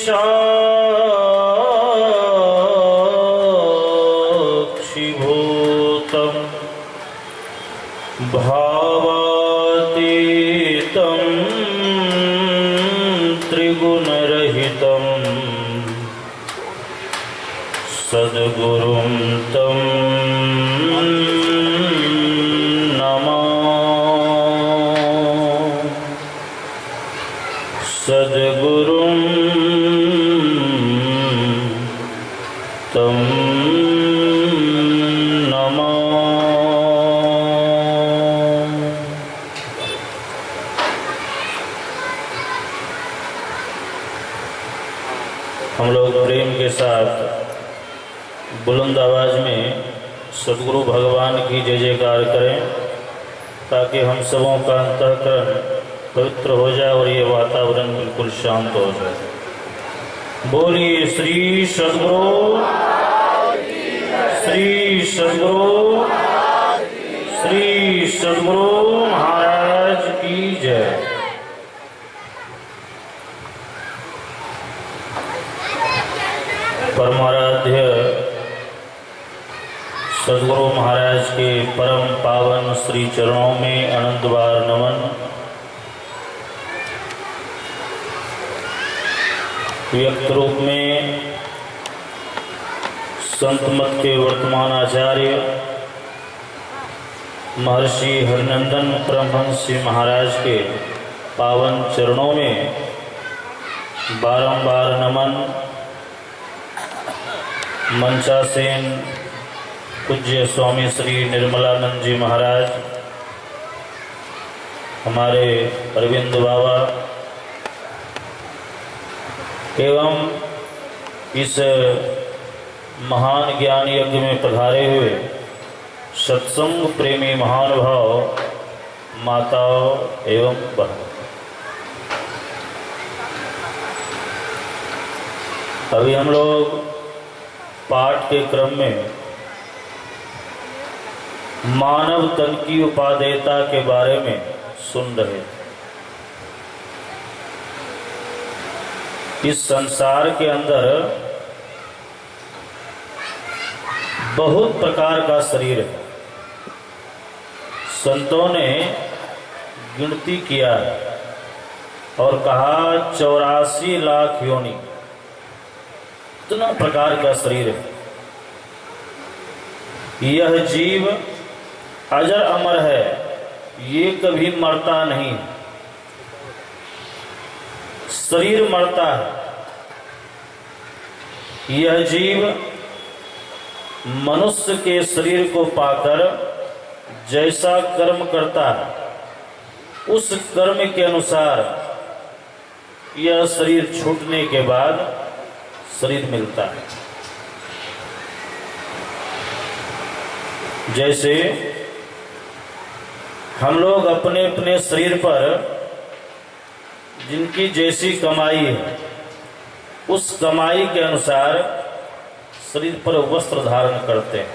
साक्षिभूतम् भावातीतं त्रिगुणरहितं सद्गुरुं तं नमामि। सद्गुरुं तं नमामि। हम लोग प्रेम के साथ बुलंद आवाज में सद्गुरु भगवान की जय जयकार करें, ताकि हम सबों का अंतःकरण पवित्र हो जाए और ये वातावरण बिल्कुल शांत हो जाए। बोलिए श्री सद्गुरु, श्री सद्गुरु, श्री सद्गुरु महाराज की जय। परमाराध्य सद्गुरु महाराज के परम पावन श्री चरणों में अनंत बार नमन। व्यक्त रूप में संत मत के वर्तमान आचार्य महर्षि हरिनंदन परमहंस जी महाराज के पावन चरणों में बारंबार नमन। मंचासीन पूज्य स्वामी श्री निर्मलानंद जी महाराज, हमारे अरविंद बाबा एवं इस महान ज्ञान यज्ञ में पधारे हुए सत्संग प्रेमी महानुभाव, माताओं एवं बहनों, अभी हम लोग पाठ के क्रम में मानव तन की उपादेयता के बारे में सुन रहे थे। इस संसार के अंदर बहुत प्रकार का शरीर है। संतों ने गिनती किया और कहा 84 लाख योनि, इतना प्रकार का शरीर है। यह जीव अजर अमर है, ये कभी मरता नहीं। शरीर मरता है, यह जीव मनुष्य के शरीर को पाकर जैसा कर्म करता है, उस कर्म के अनुसार यह शरीर छूटने के बाद शरीर मिलता है। जैसे हम लोग अपने अपने शरीर पर जिनकी जैसी कमाई है, उस कमाई के अनुसार शरीर पर वस्त्र धारण करते हैं।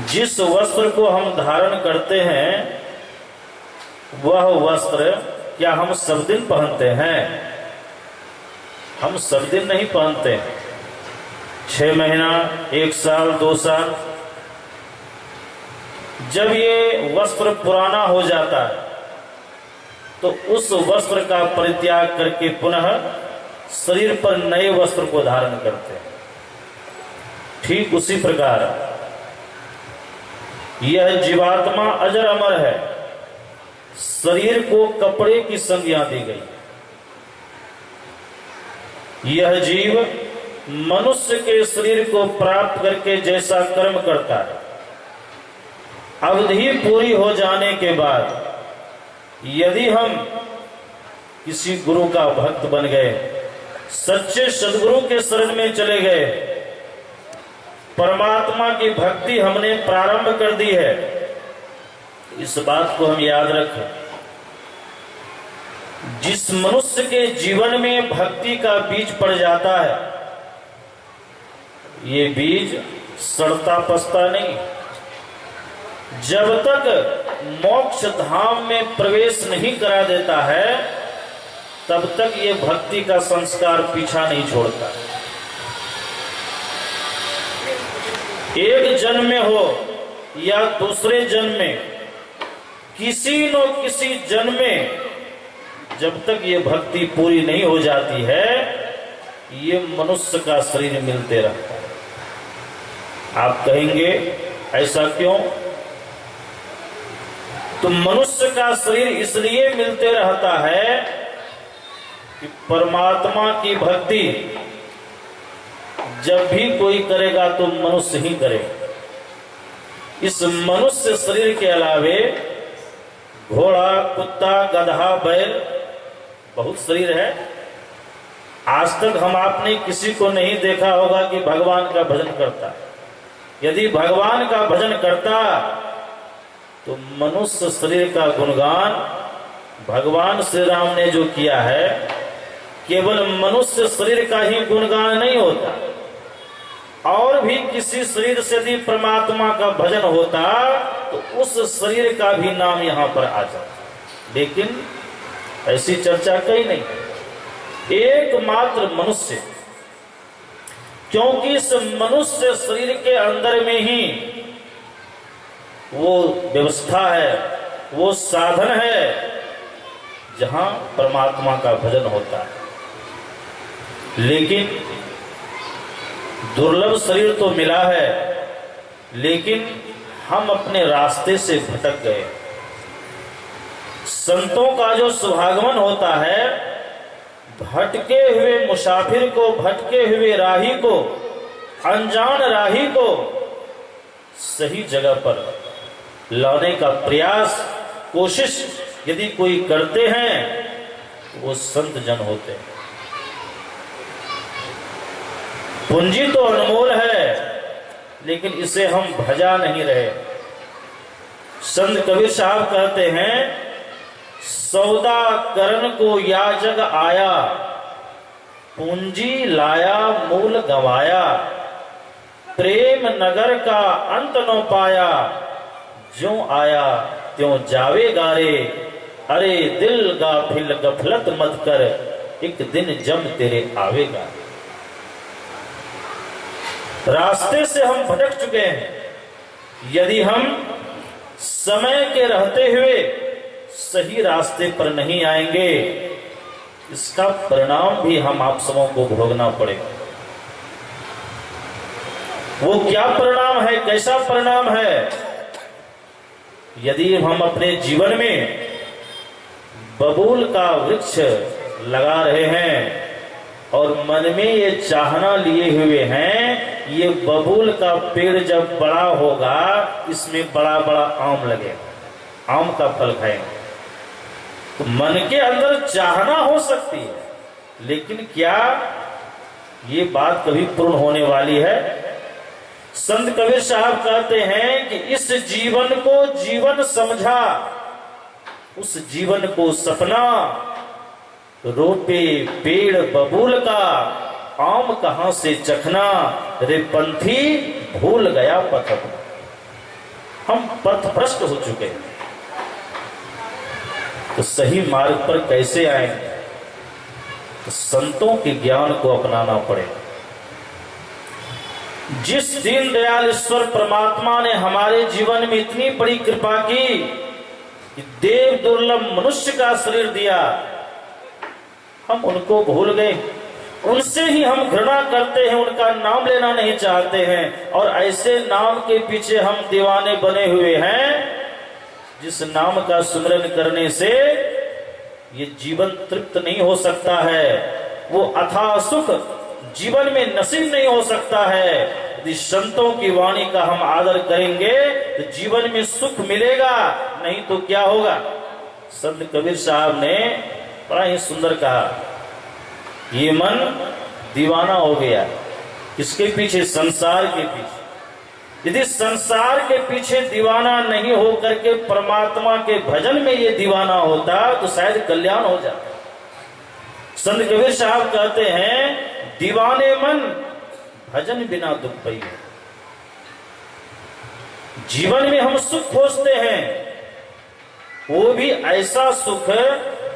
जिस वस्त्र को हम धारण करते हैं, वह वस्त्र क्या हम सब दिन पहनते हैं? हम सब दिन नहीं पहनते। 6 महीना, 1 साल, 2 साल, जब ये वस्त्र पुराना हो जाता है तो उस वस्त्र का परित्याग करके पुनः शरीर पर नए वस्त्र को धारण करते हैं। ठीक उसी प्रकार यह जीवात्मा अजर अमर है। शरीर को कपड़े की संज्ञा दी गई। यह जीव मनुष्य के शरीर को प्राप्त करके जैसा कर्म करता है, अवधि पूरी हो जाने के बाद यदि हम किसी गुरु का भक्त बन गए, सच्चे सद्गुरु के शरण में चले गए, परमात्मा की भक्ति हमने प्रारंभ कर दी है, इस बात को हम याद रखें। जिस मनुष्य के जीवन में भक्ति का बीज पड़ जाता है, ये बीज सड़ता पसता नहीं। जब तक मोक्ष धाम में प्रवेश नहीं करा देता है, तब तक ये भक्ति का संस्कार पीछा नहीं छोड़ता। एक जन्म में हो या दूसरे जन्म में, किसी न किसी जन्म में जब तक ये भक्ति पूरी नहीं हो जाती है, ये मनुष्य का शरीर मिलते रहता है। आप कहेंगे ऐसा क्यों? तो मनुष्य का शरीर इसलिए मिलते रहता है कि परमात्मा की भक्ति जब भी कोई करेगा तो मनुष्य ही करेगा। इस मनुष्य शरीर के अलावे घोड़ा, कुत्ता, गधा, बैल बहुत शरीर है। आज तक हम आपने किसी को नहीं देखा होगा कि भगवान का भजन करता है। यदि भगवान का भजन करता तो मनुष्य शरीर का गुणगान भगवान श्री राम ने जो किया है, केवल मनुष्य शरीर का ही गुणगान नहीं होता, और भी किसी शरीर से यदि परमात्मा का भजन होता तो उस शरीर का भी नाम यहां पर आ जाता। लेकिन ऐसी चर्चा कहीं नहीं। एकमात्र मनुष्य, क्योंकि इस मनुष्य शरीर के अंदर में ही वो व्यवस्था है, वो साधन है जहां परमात्मा का भजन होता है। लेकिन दुर्लभ शरीर तो मिला है, लेकिन हम अपने रास्ते से भटक गए। संतों का जो शुभागमन होता है, भटके हुए मुसाफिर को, भटके हुए राही को, अनजान राही को सही जगह पर लाने का प्रयास, कोशिश यदि कोई करते हैं तो वो संत जन होते हैं। पूंजी तो अनमोल है, लेकिन इसे हम भजा नहीं रहे। संत कबीर साहब कहते हैं, सौदा करन को याजक आया, पूंजी लाया मूल गवाया, प्रेम नगर का अंत न पाया, ज्यों आया त्यों जावे गारे, अरे दिल गाफिल गफलत मत कर, एक दिन जम तेरे आवेगा। रास्ते से हम भटक चुके हैं। यदि हम समय के रहते हुए सही रास्ते पर नहीं आएंगे, इसका परिणाम भी हम आप सबों को भोगना पड़ेगा। वो क्या परिणाम है, कैसा परिणाम है? यदि हम अपने जीवन में बबूल का वृक्ष लगा रहे हैं और मन में ये चाहना लिए हुए हैं, ये बबूल का पेड़ जब बड़ा होगा, इसमें बड़ा बड़ा आम लगेगा, आम का फल खाएंगे। तो मन के अंदर चाहना हो सकती है, लेकिन क्या ये बात कभी पूर्ण होने वाली है? संत कबीर साहब कहते हैं कि इस जीवन को जीवन समझा, उस जीवन को सपना, रोपे पेड़ बबूल का, आम कहां से चखना, रे पंथी भूल गया पथ अपना। हम पथ भ्रष्ट हो चुके हैं, तो सही मार्ग पर कैसे आएंगे? तो संतों के ज्ञान को अपनाना पड़ेगा। जिस दीन दयाल ईश्वर परमात्मा ने हमारे जीवन में इतनी बड़ी कृपा की कि देव दुर्लभ मनुष्य का शरीर दिया, हम उनको भूल गए, उनसे ही हम घृणा करते हैं, उनका नाम लेना नहीं चाहते हैं, और ऐसे नाम के पीछे हम दीवाने बने हुए हैं जिस नाम का सुमिरन करने से ये जीवन तृप्त नहीं हो सकता है, वो अथाह सुख जीवन में नसीब नहीं हो सकता है। यदि संतों की वाणी का हम आदर करेंगे तो जीवन में सुख मिलेगा, नहीं तो क्या होगा? संत कबीर साहब ने बड़ा ही सुंदर कहा, ये मन दीवाना हो गया। किसके पीछे? संसार के पीछे। यदि संसार के पीछे दीवाना नहीं हो करके परमात्मा के भजन में ये दीवाना होता तो शायद कल्याण हो जाता। संत कबीर साहब कहते हैं, दीवाने मन भजन बिना दुख पई। जीवन में हम सुख खोजते हैं, वो भी ऐसा सुख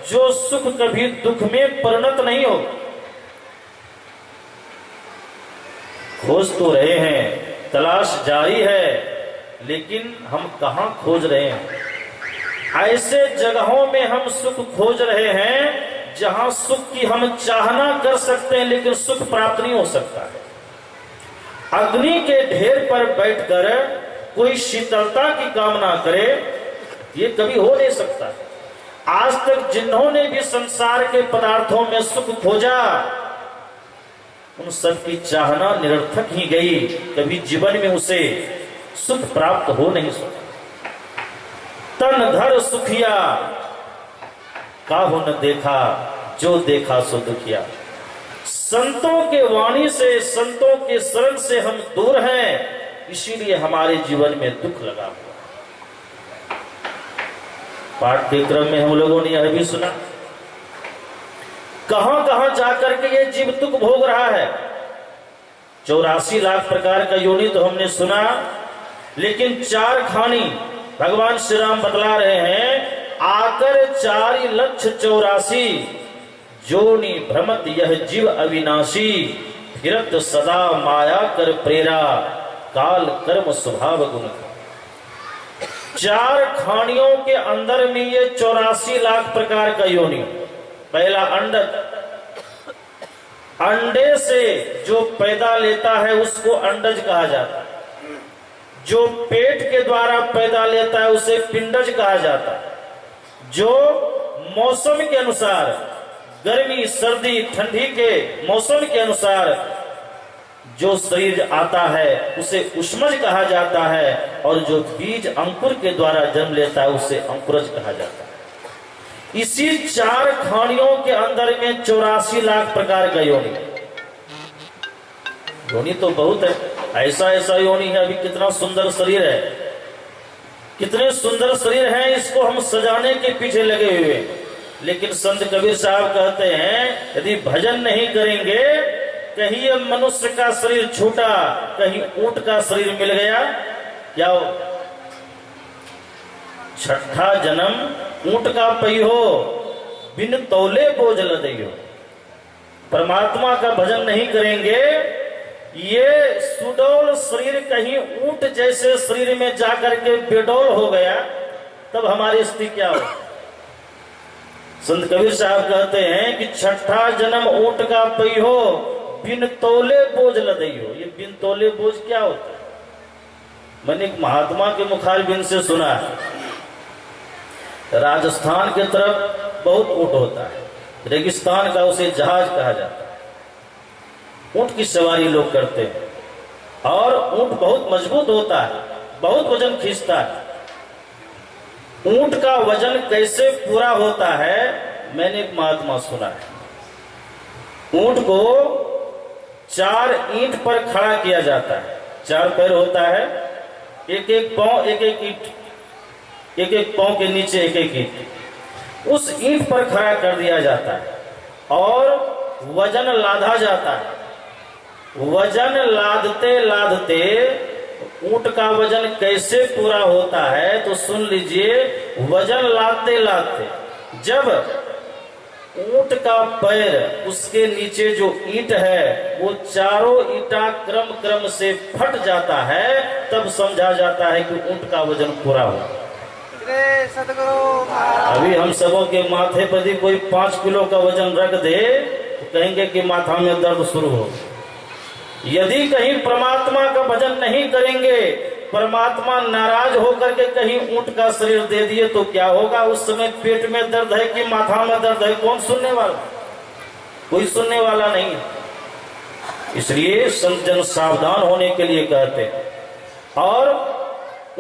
जो सुख कभी दुख में परिणत नहीं हो। खोज तो रहे हैं, तलाश जारी है, लेकिन हम कहां खोज रहे हैं? ऐसे जगहों में हम सुख खोज रहे हैं जहां सुख की हम चाहना कर सकते हैं, लेकिन सुख प्राप्त नहीं हो सकता है। अग्नि के ढेर पर बैठकर कोई शीतलता की कामना करे, ये कभी हो नहीं सकता। आज तक जिन्होंने भी संसार के पदार्थों में सुख खोजा, उन सब की चाहना निरर्थक ही गई, कभी जीवन में उसे सुख प्राप्त हो नहीं सका। तन धर सुखिया काहू न देखा, जो देखा सो दुखिया। संतों के वाणी से, संतों के शरण से हम दूर हैं, इसीलिए हमारे जीवन में दुख लगा हुआ। पाठ्यक्रम में हम लोगों ने यह भी सुना, कहां कहां जाकर के ये जीव दुख भोग रहा है। 84 लाख प्रकार का योनि तो हमने सुना, लेकिन 4 खानी भगवान श्री राम बतला रहे हैं। आकर 4,84,000 जोनि भ्रमत यह जीव अविनाशी, फिरत सदा माया कर प्रेरा, काल कर्म स्वभाव गुण। 4 खानियों के अंदर में ये 84 लाख प्रकार का योनि। पहला अंडज, अंडे से जो पैदा लेता है उसको अंडज कहा जाता है। जो पेट के द्वारा पैदा लेता है उसे पिंडज कहा जाता है। जो मौसम के अनुसार, गर्मी सर्दी ठंडी के मौसम के अनुसार जो शरीर आता है उसे उष्मज कहा जाता है, और जो बीज अंकुर के द्वारा जन्म लेता है उसे अंकुरज कहा जाता है। इसी 4 खानियों के अंदर में 84 लाख प्रकार का योनि। योनि तो बहुत है, ऐसा ऐसा योनि है। अभी कितना सुंदर शरीर है, कितने सुंदर शरीर है, इसको हम सजाने के पीछे लगे हुए। लेकिन संत कबीर साहब कहते हैं, यदि भजन नहीं करेंगे, कहीं ये मनुष्य का शरीर छूटा, कहीं ऊंट का शरीर मिल गया, क्या हो? छठा जन्म ऊंट का पहियो, बिन तौले बोझ लदियो। परमात्मा का भजन नहीं करेंगे, ये सुडौल शरीर कहीं ऊंट जैसे शरीर में जाकर के बेडौल हो गया, तब हमारी स्थिति क्या हो? संत कबीर साहब कहते हैं कि छठा जन्म ऊंट का पहियो, बिन तौले बोझ लदियो। ये बिन तौले बोझ क्या होता है? मैंने एक महात्मा के मुखारबिंद से सुना है, राजस्थान की तरफ बहुत ऊंट होता है, रेगिस्तान का उसे जहाज कहा जाता है। ऊंट की सवारी लोग करते हैं, और ऊंट बहुत मजबूत होता है, बहुत वजन खींचता है। ऊंट का वजन कैसे पूरा होता है, मैंने एक महात्मा सुना है। ऊंट को 4 ईंट पर खड़ा किया जाता है। 4 पैर होता है, एक एक पांव, एक एक ईंट, एक एक पांव के नीचे एक एक ईंट, उस ईंट पर खड़ा कर दिया जाता है और वजन लादा जाता है। वजन लादते लादते ऊंट का वजन कैसे पूरा होता है, तो सुन लीजिए। वजन लादते लादते जब ऊंट का पैर, उसके नीचे जो ईंट है, वो चारों ईंटा क्रम क्रम से फट जाता है, तब समझा जाता है कि ऊंट का वजन पूरा हुआ। अभी हम सबों के माथे पर भी कोई 5 किलो का वजन रख दे तो कहेंगे कि माथा में दर्द शुरू हो। यदि कहीं परमात्मा का भजन नहीं करेंगे, परमात्मा नाराज होकर के कहीं ऊंट का शरीर दे दिए तो क्या होगा? उस समय पेट में दर्द है कि माथा में दर्द है, कौन सुनने वाला? कोई सुनने वाला नहीं है। इसलिए संत जन सावधान होने के लिए कहते हैं। और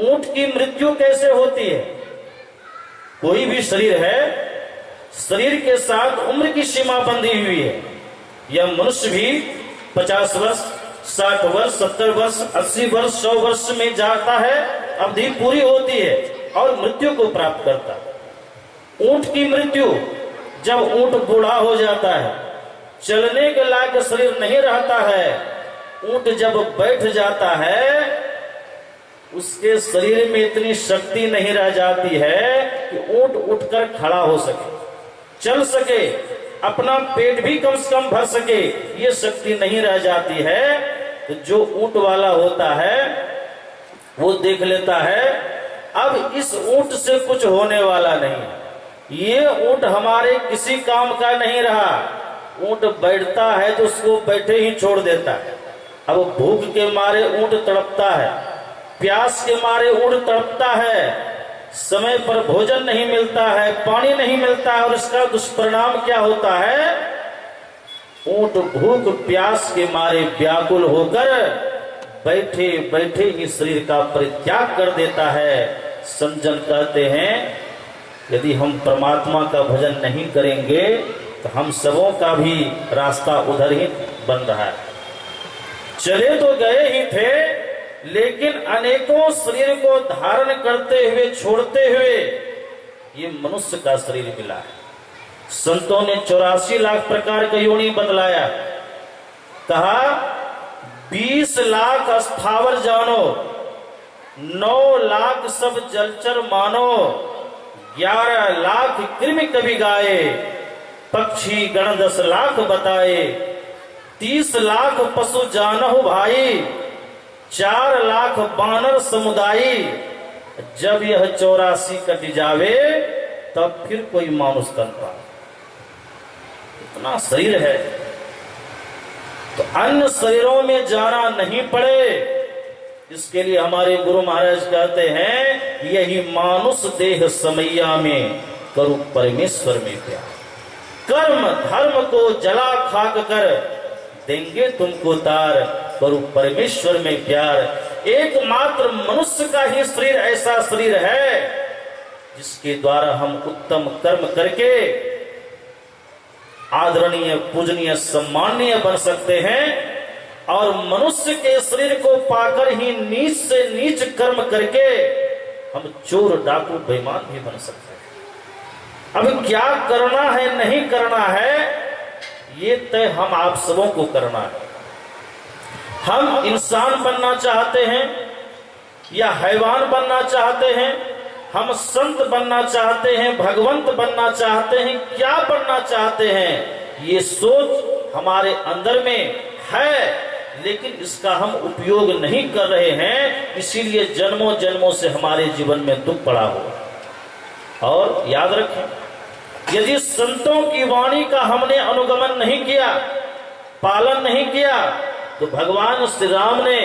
ऊंट की मृत्यु कैसे होती है? कोई भी शरीर है, शरीर के साथ उम्र की सीमा बंधी हुई है। यह मनुष्य भी 50 वर्ष, 60 वर्ष, 70 वर्ष, 80 वर्ष, 100 वर्ष में जाता है, अवधि पूरी होती है और मृत्यु को प्राप्त करता है। ऊंट की मृत्यु, जब ऊंट बूढ़ा हो जाता है, चलने के लायक शरीर नहीं रहता है, ऊंट जब बैठ जाता है, उसके शरीर में इतनी शक्ति नहीं रह जाती है कि ऊंट उठकर खड़ा हो सके। चल सके, अपना पेट भी कम से कम भर सके, ये शक्ति नहीं रह जाती है, तो जो ऊंट वाला होता है वो देख लेता है अब इस ऊंट से कुछ होने वाला नहीं, ये ऊंट हमारे किसी काम का नहीं रहा। ऊंट बैठता है तो उसको बैठे ही छोड़ देता है। अब भूख के मारे ऊंट तड़पता है, प्यास के मारे ऊंट तड़पता है, समय पर भोजन नहीं मिलता है, पानी नहीं मिलता है, और इसका दुष्परिणाम क्या होता है? ऊंट भूख प्यास के मारे व्याकुल होकर बैठे बैठे ही शरीर का परित्याग कर देता है। संजन कहते हैं यदि हम परमात्मा का भजन नहीं करेंगे तो हम सबों का भी रास्ता उधर ही बन रहा है। चले तो गए ही थे, लेकिन अनेकों शरीर को धारण करते हुए छोड़ते हुए ये मनुष्य का शरीर मिला है। संतों ने 84 लाख प्रकार का योनि बतलाया, कहा 20 लाख स्थावर जानो, 9 लाख सब जलचर मानो, 11 लाख कृमि कवि गाए, पक्षी गण 10 लाख बताए, 30 लाख पशु जानहु भाई, 4 लाख बानर समुदायी, जब यह 84 कट जावे तब फिर कोई मानुष तन पाए। इतना शरीर है तो अन्य शरीरों में जाना नहीं पड़े, इसके लिए हमारे गुरु महाराज कहते हैं यही मानुष देह समैया में करो परमेश्वर में प्यार, कर्म धर्म को जला खाक कर देंगे तुमको तार, करो परमेश्वर में प्यार। एकमात्र मनुष्य का ही शरीर ऐसा शरीर है जिसके द्वारा हम उत्तम कर्म करके आदरणीय पूजनीय सम्माननीय बन सकते हैं, और मनुष्य के शरीर को पाकर ही नीच से नीच कर्म करके हम चोर डाकू बेईमान भी बन सकते हैं। अब क्या करना है नहीं करना है ये तय हम आप सबों को करना है। हम इंसान बनना चाहते हैं या हैवान बनना चाहते हैं, हम संत बनना चाहते हैं, भगवंत बनना चाहते हैं, क्या बनना चाहते हैं, ये सोच हमारे अंदर में है, लेकिन इसका हम उपयोग नहीं कर रहे हैं, इसीलिए जन्मों जन्मों से हमारे जीवन में दुख पड़ा हुआ। और याद रखें यदि संतों की वाणी का हमने अनुगमन नहीं किया, पालन नहीं किया, तो भगवान श्री राम ने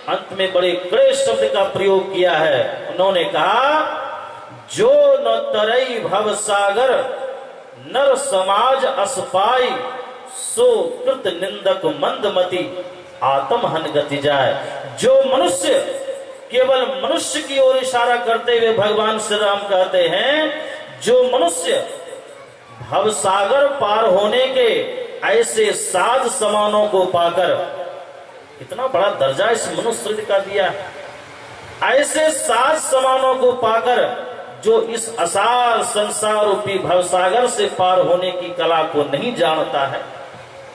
अंत में बड़े कड़े शब्द का प्रयोग किया है। उन्होंने कहा जो न तरई भव सागर नर समाज असपाई, सो कृत निंदक मंदमति आत्म हन गति जाए। जो मनुष्य केवल मनुष्य की ओर इशारा करते हुए भगवान श्री राम कहते हैं जो मनुष्य भवसागर पार होने के ऐसे साध समानों को पाकर, इतना बड़ा दर्जा इस मनुष्य का दिया, ऐसे साध समानों को पाकर जो इस असार संसार रूपी भवसागर से पार होने की कला को नहीं जानता है,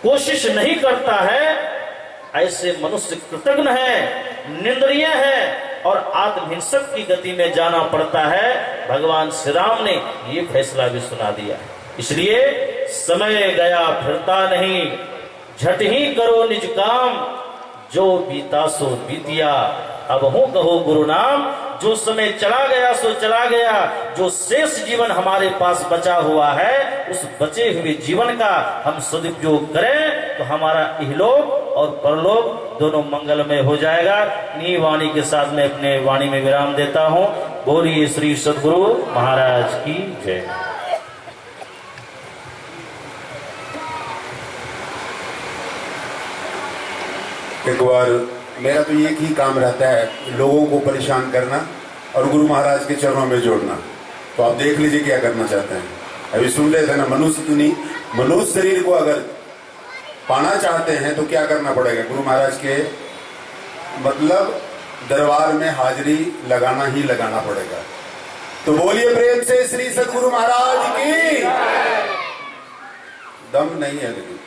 कोशिश नहीं करता है, ऐसे मनुष्य कृतघ्न है, निंदनीय है और आत्महिंसक की गति में जाना पड़ता है। भगवान श्री राम ने ये फैसला भी सुना दिया। इसलिए समय गया फिरता नहीं, झट ही करो निज काम, जो बीता सो बीतिया अब हूं कहो गुरु नाम। जो समय चला गया सो चला गया, जो शेष जीवन हमारे पास बचा हुआ है उस बचे हुए जीवन का हम सदुपयोग करें तो हमारा इहलोक और परलोक दोनों मंगलमय हो जाएगा। इन्हीं वाणी के साथ मैं अपने वाणी में विराम देता हूं। बोलिए श्री सद्गुरु महाराज की जय। एक बार मेरा तो एक ही काम रहता है, लोगों को परेशान करना और गुरु महाराज के चरणों में जोड़ना। तो आप देख लीजिए क्या करना चाहते हैं। अभी सुन रहे थे ना, मनुष्य शरीर को अगर पाना चाहते हैं तो क्या करना पड़ेगा? गुरु महाराज के मतलब दरबार में हाजिरी लगाना ही लगाना पड़ेगा। तो बोलिए प्रेम से श्री सद्गुरु महाराज की। दम नहीं है लेकिन